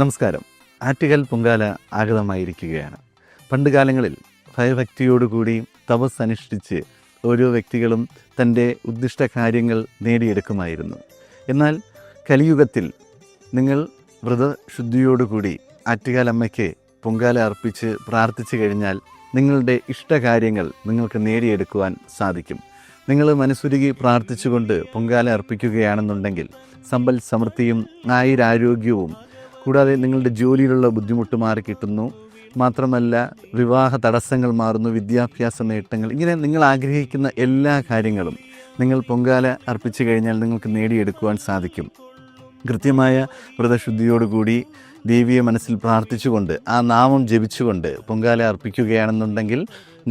നമസ്കാരം. ആറ്റുകാൽ പൊങ്കാല ആഗതമായിരിക്കുകയാണ്. പണ്ട് കാലങ്ങളിൽ ഭയഭക്തിയോടുകൂടി തപസ് അനുഷ്ഠിച്ച് ഓരോ വ്യക്തികളും തൻ്റെ ഉദ്ദിഷ്ട കാര്യങ്ങൾ നേടിയെടുക്കുമായിരുന്നു. എന്നാൽ കലിയുഗത്തിൽ നിങ്ങൾ വ്രതശുദ്ധിയോടുകൂടി ആറ്റുകാൽ അമ്മയ്ക്ക് പൊങ്കാല അർപ്പിച്ച് പ്രാർത്ഥിച്ചു കഴിഞ്ഞാൽ നിങ്ങളുടെ ഇഷ്ടകാര്യങ്ങൾ നിങ്ങൾക്ക് നേടിയെടുക്കുവാൻ സാധിക്കും. നിങ്ങൾ മനസ്സുരുകി പ്രാർത്ഥിച്ചുകൊണ്ട് പൊങ്കാല അർപ്പിക്കുകയാണെന്നുണ്ടെങ്കിൽ സമ്പൽ സമൃദ്ധിയും ആയുരാരോഗ്യവും കൂടാതെ നിങ്ങളുടെ ജോലിയിലുള്ള ബുദ്ധിമുട്ട് മാറി കിട്ടുന്നു. മാത്രമല്ല, വിവാഹ തടസ്സങ്ങൾ മാറുന്നു, വിദ്യാഭ്യാസ നേട്ടങ്ങൾ, ഇങ്ങനെ നിങ്ങൾ ആഗ്രഹിക്കുന്ന എല്ലാ കാര്യങ്ങളും നിങ്ങൾ പൊങ്കാല അർപ്പിച്ചു കഴിഞ്ഞാൽ നിങ്ങൾക്ക് നേടിയെടുക്കുവാൻ സാധിക്കും. കൃത്യമായ വ്രതശുദ്ധിയോടുകൂടി ദേവിയെ മനസ്സിൽ പ്രാർത്ഥിച്ചുകൊണ്ട് ആ നാമം ജപിച്ചുകൊണ്ട് പൊങ്കാല അർപ്പിക്കുകയാണെന്നുണ്ടെങ്കിൽ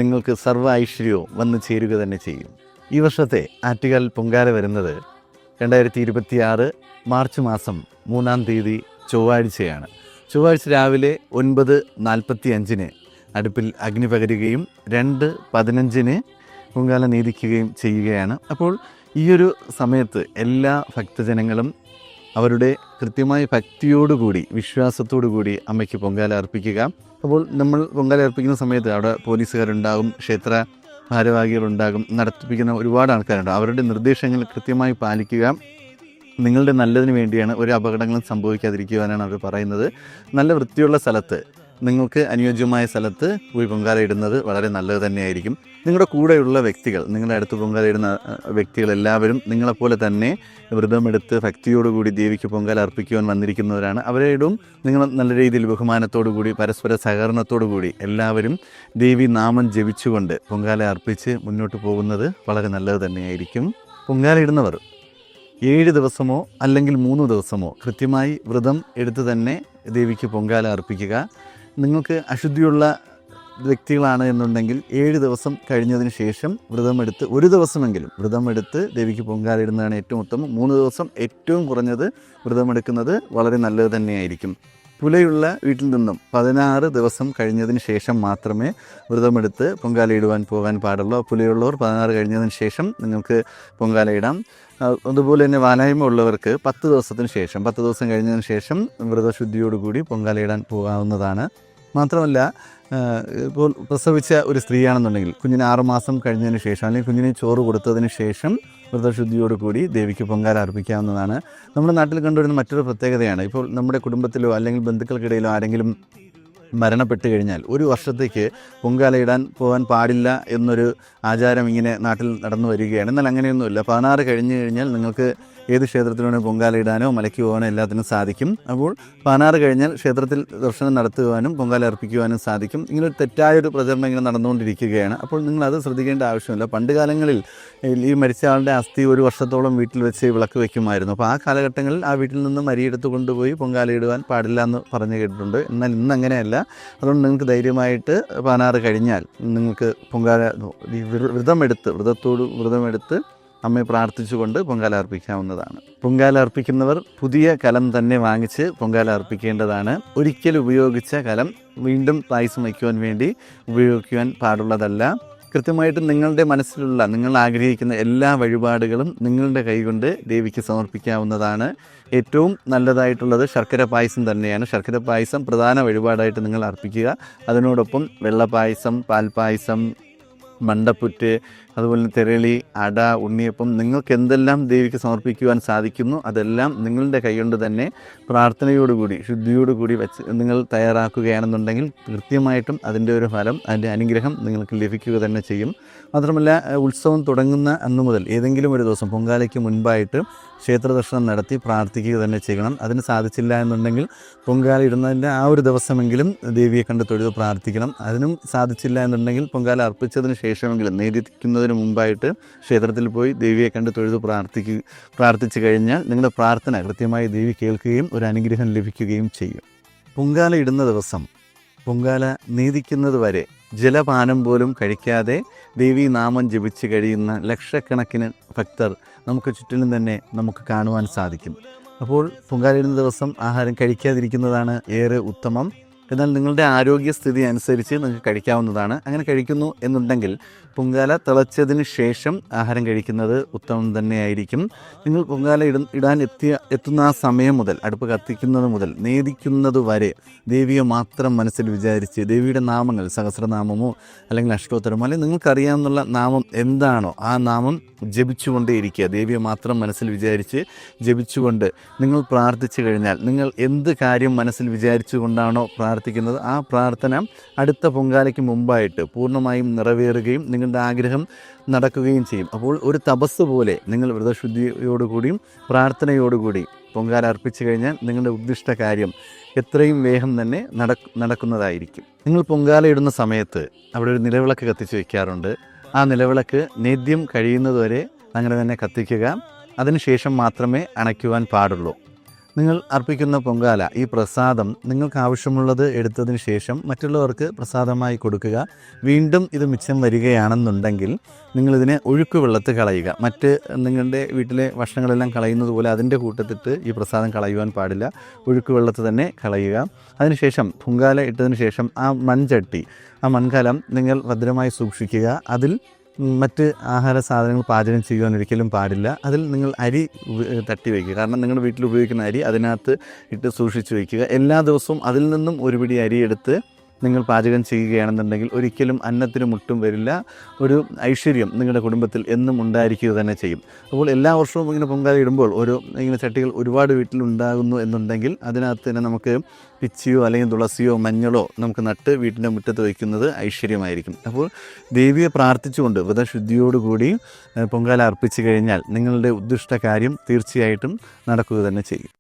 നിങ്ങൾക്ക് സർവ്വ ഐശ്വര്യവും വന്നു ചേരുക തന്നെ ചെയ്യും. ഈ വർഷത്തെ ആറ്റുകാൽ പൊങ്കാല വരുന്നത് 2026 മാർച്ച് മാസം 3-ാം തീയതി ചൊവ്വാഴ്ചയാണ്. ചൊവ്വാഴ്ച രാവിലെ 9:45 അടുപ്പിൽ അഗ്നി പകരുകയും 2:15 പൊങ്കാല നീതിക്കുകയും ചെയ്യുകയാണ്. അപ്പോൾ ഈയൊരു സമയത്ത് എല്ലാ ഭക്തജനങ്ങളും അവരുടെ കൃത്യമായ ഭക്തിയോടുകൂടി വിശ്വാസത്തോടുകൂടി അമ്മയ്ക്ക് പൊങ്കാല അർപ്പിക്കുക. അപ്പോൾ നമ്മൾ പൊങ്കാല അർപ്പിക്കുന്ന സമയത്ത് അവിടെ പോലീസുകാരുണ്ടാകും, ക്ഷേത്ര ഭാരവാഹികളുണ്ടാകും, നടത്തിപ്പിക്കുന്ന ഒരുപാട് ആൾക്കാരുണ്ടാകും. അവരുടെ നിർദ്ദേശങ്ങൾ കൃത്യമായി പാലിക്കുക. നിങ്ങളുടെ നല്ലതിന് വേണ്ടിയാണ്, ഒരു അപകടങ്ങളും സംഭവിക്കാതിരിക്കുവാനാണ് അവർ പറയുന്നത്. നല്ല വൃത്തിയുള്ള സ്ഥലത്ത്, നിങ്ങൾക്ക് അനുയോജ്യമായ സ്ഥലത്ത് പോയി പൊങ്കാല ഇടുന്നത് വളരെ നല്ലത് തന്നെയായിരിക്കും. നിങ്ങളുടെ കൂടെയുള്ള വ്യക്തികൾ, നിങ്ങളുടെ അടുത്ത് പൊങ്കാല ഇടുന്ന വ്യക്തികളെല്ലാവരും നിങ്ങളെപ്പോലെ തന്നെ വ്രതമെടുത്ത് ഭക്തിയോടുകൂടി ദേവിക്ക് പൊങ്കാല അർപ്പിക്കുവാൻ വന്നിരിക്കുന്നവരാണ്. അവരോടും നിങ്ങൾ നല്ല രീതിയിൽ ബഹുമാനത്തോടുകൂടി പരസ്പര സഹകരണത്തോടുകൂടി എല്ലാവരും ദേവി നാമം ജപിച്ചുകൊണ്ട് പൊങ്കാല അർപ്പിച്ച് മുന്നോട്ട് പോകുന്നത് വളരെ നല്ലത് തന്നെയായിരിക്കും. പൊങ്കാല ഇടുന്നവർ 7 ദിവസമോ അല്ലെങ്കിൽ 3 ദിവസമോ കൃത്യമായി വ്രതം എടുത്ത് തന്നെ ദേവിക്ക് പൊങ്കാല അർപ്പിക്കുക. നിങ്ങൾക്ക് അശുദ്ധിയുള്ള വ്യക്തികളാണ് എന്നുണ്ടെങ്കിൽ 7 ദിവസം കഴിഞ്ഞതിന് ശേഷം വ്രതമെടുത്ത് 1 ദിവസമെങ്കിലും വ്രതമെടുത്ത് ദേവിക്ക് പൊങ്കാല ഇടുന്നതാണ് ഏറ്റവും ഉത്തമം. 3 ദിവസം ഏറ്റവും കുറഞ്ഞത് വ്രതമെടുക്കുന്നത് വളരെ നല്ലത് തന്നെയായിരിക്കും. പുലയുള്ള വീട്ടിൽ നിന്നും 16 ദിവസം കഴിഞ്ഞതിന് ശേഷം മാത്രമേ വ്രതമെടുത്ത് പൊങ്കാല ഇടുവാൻ പോകാൻ പാടുള്ളൂ. പുലയുള്ളവർ 16 കഴിഞ്ഞതിന് ശേഷം നിങ്ങൾക്ക് പൊങ്കാല ഇടാം. അതുപോലെ തന്നെ വാലായ്മ ഉള്ളവർക്ക് 10 ദിവസത്തിന് ശേഷം 10 ദിവസം കഴിഞ്ഞതിന് ശേഷം വ്രതശുദ്ധിയോടുകൂടി പൊങ്കാല ഇടാൻ പോകാവുന്നതാണ്. മാത്രമല്ല, ഇപ്പോൾ പ്രസവിച്ച ഒരു സ്ത്രീയാണെന്നുണ്ടെങ്കിൽ കുഞ്ഞിന് 6 മാസം കഴിഞ്ഞതിന് ശേഷം അല്ലെങ്കിൽ കുഞ്ഞിന് ചോറ് കൊടുത്തതിന് ശേഷം വ്രതശുദ്ധിയോടുകൂടി ദേവിക്ക് പൊങ്കാല അർപ്പിക്കാവുന്നതാണ്. നമ്മുടെ നാട്ടിൽ കണ്ടുവരുന്ന മറ്റൊരു പ്രത്യേകതയാണ്, ഇപ്പോൾ നമ്മുടെ കുടുംബത്തിലോ അല്ലെങ്കിൽ ബന്ധുക്കൾക്കിടയിലോ ആരെങ്കിലും മരണപ്പെട്ട് കഴിഞ്ഞാൽ 1 വർഷത്തേക്ക് പൊങ്കാല ഇടാൻ പോകാൻ പാടില്ല എന്നൊരു ആചാരം ഇങ്ങനെ നാട്ടിൽ നടന്നു വരികയാണ്. എന്നാൽ അങ്ങനെയൊന്നുമില്ല. 16 കഴിഞ്ഞ് കഴിഞ്ഞാൽ നിങ്ങൾക്ക് ഏത് ക്ഷേത്രത്തിൽ വേണമെങ്കിൽ പൊങ്കാല ഇടാനോ മലയ്ക്ക് പോകാനോ എല്ലാത്തിനും സാധിക്കും. അപ്പോൾ 16 കഴിഞ്ഞാൽ ക്ഷേത്രത്തിൽ ദർശനം നടത്തുവാനും പൊങ്കാല അർപ്പിക്കുവാനും സാധിക്കും. ഇങ്ങനൊരു തെറ്റായൊരു പ്രചരണം ഇങ്ങനെ നടന്നുകൊണ്ടിരിക്കുകയാണ്. അപ്പോൾ നിങ്ങളത് ശ്രദ്ധിക്കേണ്ട ആവശ്യമില്ല. പണ്ട് കാലങ്ങളിൽ ഈ മരിച്ച ആളുടെ അസ്ഥി 1 വർഷത്തോളം വീട്ടിൽ വെച്ച് വിളക്ക് വയ്ക്കുമായിരുന്നു. അപ്പോൾ ആ കാലഘട്ടങ്ങളിൽ ആ വീട്ടിൽ നിന്ന് മരിയെടുത്ത് കൊണ്ടുപോയി പൊങ്കാല ഇടുവാൻ പാടില്ല എന്ന് പറഞ്ഞു കേട്ടിട്ടുണ്ട്. എന്നാൽ ഇന്ന് അങ്ങനെയല്ല. അതുകൊണ്ട് നിങ്ങൾക്ക് ധൈര്യമായിട്ട് 16 കഴിഞ്ഞാൽ നിങ്ങൾക്ക് പൊങ്കാല വ്രതമെടുത്ത് അമ്മയെ പ്രാർത്ഥിച്ചുകൊണ്ട് പൊങ്കാല അർപ്പിക്കാവുന്നതാണ്. പൊങ്കാല അർപ്പിക്കുന്നവർ പുതിയ കലം തന്നെ വാങ്ങിച്ച് പൊങ്കാല അർപ്പിക്കേണ്ടതാണ്. ഒരിക്കൽ ഉപയോഗിച്ച കലം വീണ്ടും പായസം വയ്ക്കുവാൻ വേണ്ടി ഉപയോഗിക്കുവാൻ പാടുള്ളതല്ല. കൃത്യമായിട്ട് നിങ്ങളുടെ മനസ്സിലുള്ള, നിങ്ങൾ ആഗ്രഹിക്കുന്ന എല്ലാ വഴിപാടുകളും നിങ്ങളുടെ കൈകൊണ്ട് ദേവിക്ക് സമർപ്പിക്കാവുന്നതാണ്. ഏറ്റവും നല്ലതായിട്ടുള്ളത് ശർക്കര പായസം തന്നെയാണ്. ശർക്കര പായസം പ്രധാന വഴിപാടായിട്ട് നിങ്ങൾ അർപ്പിക്കുക. അതിനോടൊപ്പം വെള്ളപ്പായസം, പാൽപ്പായസം, മണ്ടപ്പുറ്റ്, അതുപോലെ തെരളി, അട, ഉണ്ണിയപ്പം, നിങ്ങൾക്ക് എന്തെല്ലാം ദേവിക്ക് സമർപ്പിക്കുവാൻ സാധിക്കുന്നു അതെല്ലാം നിങ്ങളുടെ കൈകൊണ്ട് തന്നെ പ്രാർത്ഥനയോടുകൂടി ശുദ്ധിയോടുകൂടി വെച്ച് നിങ്ങൾ തയ്യാറാക്കുകയാണെന്നുണ്ടെങ്കിൽ കൃത്യമായിട്ടും അതിൻ്റെ ഒരു ഫലം, അതിൻ്റെ അനുഗ്രഹം നിങ്ങൾക്ക് ലഭിക്കുക തന്നെ ചെയ്യും. മാത്രമല്ല, ഉത്സവം തുടങ്ങുന്ന അന്നു മുതൽ ഏതെങ്കിലും ഒരു ദിവസം പൊങ്കാലയ്ക്ക് മുൻപായിട്ട് ക്ഷേത്ര ദർശനം നടത്തി പ്രാർത്ഥിക്കുക തന്നെ ചെയ്യണം. അതിന് സാധിച്ചില്ല എന്നുണ്ടെങ്കിൽ പൊങ്കാല ഇടുന്നതിൻ്റെ ആ ഒരു ദിവസമെങ്കിലും ദേവിയെ കണ്ട് തൊഴുത് പ്രാർത്ഥിക്കണം. അതിനും സാധിച്ചില്ല എന്നുണ്ടെങ്കിൽ പൊങ്കാല അർപ്പിച്ചതിന് ശേഷമെങ്കിലും നേദിക്കുന്നതിന് മുമ്പായിട്ട് ക്ഷേത്രത്തിൽ പോയി ദേവിയെ കണ്ട് തൊഴുത് പ്രാർത്ഥിച്ചു കഴിഞ്ഞാൽ നിങ്ങളുടെ പ്രാർത്ഥന കൃത്യമായി ദേവി കേൾക്കുകയും ഒരു അനുഗ്രഹം ലഭിക്കുകയും ചെയ്യും. പൊങ്കാല ഇടുന്ന ദിവസം പൊങ്കാല നീതിക്കുന്നത് വരെ ജലപാനം പോലും കഴിക്കാതെ ദേവി നാമം ജപിച്ച് കഴിയുന്ന ലക്ഷക്കണക്കിന് ഭക്തർ നമുക്ക് ചുറ്റിലും തന്നെ നമുക്ക് കാണുവാൻ സാധിക്കും. അപ്പോൾ പൊങ്കാല ഇടുന്ന ദിവസം ആഹാരം കഴിക്കാതിരിക്കുന്നതാണ് ഏറെ ഉത്തമം. എന്നാൽ നിങ്ങളുടെ ആരോഗ്യസ്ഥിതി അനുസരിച്ച് നിങ്ങൾക്ക് കഴിക്കാവുന്നതാണ്. അങ്ങനെ കഴിക്കുന്നു എന്നുണ്ടെങ്കിൽ പൊങ്കാല തിളച്ചതിന് ശേഷം ആഹാരം കഴിക്കുന്നത് ഉത്തമം തന്നെയായിരിക്കും. നിങ്ങൾ പൊങ്കാല ഇടാൻ എത്തുന്ന ആ സമയം മുതൽ, അടുപ്പ് കത്തിക്കുന്നത് മുതൽ നേദിക്കുന്നത് വരെ ദേവിയെ മാത്രം മനസ്സിൽ വിചാരിച്ച് ദേവിയുടെ നാമങ്ങൾ, സഹസ്രനാമമോ അല്ലെങ്കിൽ അഷ്ടോത്തരമോ അല്ലെങ്കിൽ നിങ്ങൾക്കറിയാവുന്ന നാമം എന്താണോ ആ നാമം ജപിച്ചുകൊണ്ടേയിരിക്കുക. ദേവിയെ മാത്രം മനസ്സിൽ വിചാരിച്ച് ജപിച്ചുകൊണ്ട് നിങ്ങൾ പ്രാർത്ഥിച്ചു കഴിഞ്ഞാൽ, നിങ്ങൾ എന്ത് കാര്യം മനസ്സിൽ വിചാരിച്ചുകൊണ്ടാണോ പ്രാർത്ഥിക്കുന്നത് ആ പ്രാർത്ഥന അടുത്ത പൊങ്കാലയ്ക്ക് മുമ്പായിട്ട് പൂർണ്ണമായും നിറവേറുകയും നിങ്ങളുടെ ആഗ്രഹം നടക്കുകയും ചെയ്യും. അപ്പോൾ ഒരു തപസ് പോലെ നിങ്ങൾ വ്രതശുദ്ധിയോടുകൂടിയും പ്രാർത്ഥനയോടുകൂടി പൊങ്കാല അർപ്പിച്ചു കഴിഞ്ഞാൽ നിങ്ങളുടെ ഉദ്ദിഷ്ട കാര്യം എത്രയും വേഗം തന്നെ നടക്കുന്നതായിരിക്കും. നിങ്ങൾ പൊങ്കാല ഇടുന്ന സമയത്ത് അവിടെ ഒരു നിലവിളക്ക് കത്തിച്ച് വയ്ക്കാറുണ്ട്. ആ നിലവിളക്ക് നേദ്യം കഴിയുന്നതുവരെ അങ്ങനെ തന്നെ കത്തിക്കുക. അതിനുശേഷം മാത്രമേ അണയ്ക്കുവാൻ പാടുള്ളൂ. നിങ്ങൾ അർപ്പിക്കുന്ന പൊങ്കാല, ഈ പ്രസാദം നിങ്ങൾക്ക് ആവശ്യമുള്ളത് എടുത്തതിന് ശേഷം മറ്റുള്ളവർക്ക് പ്രസാദമായി കൊടുക്കുക. വീണ്ടും ഇത് മിച്ചം വരികയാണെന്നുണ്ടെങ്കിൽ നിങ്ങളിതിനെ ഒഴുക്ക് വെള്ളത്തിൽ കളയുക. മറ്റ് നിങ്ങളുടെ വീട്ടിലെ ഭക്ഷണങ്ങളെല്ലാം കളയുന്നത് പോലെ അതിൻ്റെ കൂട്ടത്തിട്ട് ഈ പ്രസാദം കളയുവാൻ പാടില്ല. ഒഴുക്ക് വെള്ളത്തിൽ തന്നെ കളയുക. അതിനുശേഷം പൊങ്കാല ഇട്ടതിന് ശേഷം ആ മൺചട്ടി, ആ മൺകലം നിങ്ങൾ ഭദ്രമായി സൂക്ഷിക്കുക. അതിൽ മറ്റ് ആഹാര സാധനങ്ങൾ പാചകം ചെയ്യുവാൻ ഒരിക്കലും പാടില്ല. അതിൽ നിങ്ങൾ അരി തട്ടി വയ്ക്കുക. കാരണം നിങ്ങളുടെ വീട്ടിൽ ഉപയോഗിക്കുന്ന അരി അതിനകത്ത് ഇട്ട് സൂക്ഷിച്ച് വയ്ക്കുക. എല്ലാ ദിവസവും അതിൽ നിന്നും ഒരു പിടി അരി എടുത്ത് നിങ്ങൾ പാചകം ചെയ്യുകയാണെന്നുണ്ടെങ്കിൽ ഒരിക്കലും അന്നത്തിന് മുട്ടും വരില്ല. ഒരു ഐശ്വര്യം നിങ്ങളുടെ കുടുംബത്തിൽ എന്നും ഉണ്ടായിരിക്കുക തന്നെ ചെയ്യും. അപ്പോൾ എല്ലാ വർഷവും ഇങ്ങനെ പൊങ്കാല ഇടുമ്പോൾ ഇങ്ങനെ ചട്ടികൾ ഒരുപാട് വീട്ടിലുണ്ടാകുന്നു എന്നുണ്ടെങ്കിൽ അതിനകത്ത് തന്നെ നമുക്ക് പിച്ചിയോ അല്ലെങ്കിൽ തുളസിയോ മഞ്ഞളോ നമുക്ക് നട്ട് വീട്ടിൻ്റെ മുറ്റത്ത് വയ്ക്കുന്നത് ഐശ്വര്യമായിരിക്കും. അപ്പോൾ ദേവിയെ പ്രാർത്ഥിച്ചുകൊണ്ട് വ്രതശുദ്ധിയോടുകൂടി പൊങ്കാല അർപ്പിച്ചു കഴിഞ്ഞാൽ നിങ്ങളുടെ ഉദ്ദിഷ്ട കാര്യം തീർച്ചയായിട്ടും നടക്കുക തന്നെ ചെയ്യും.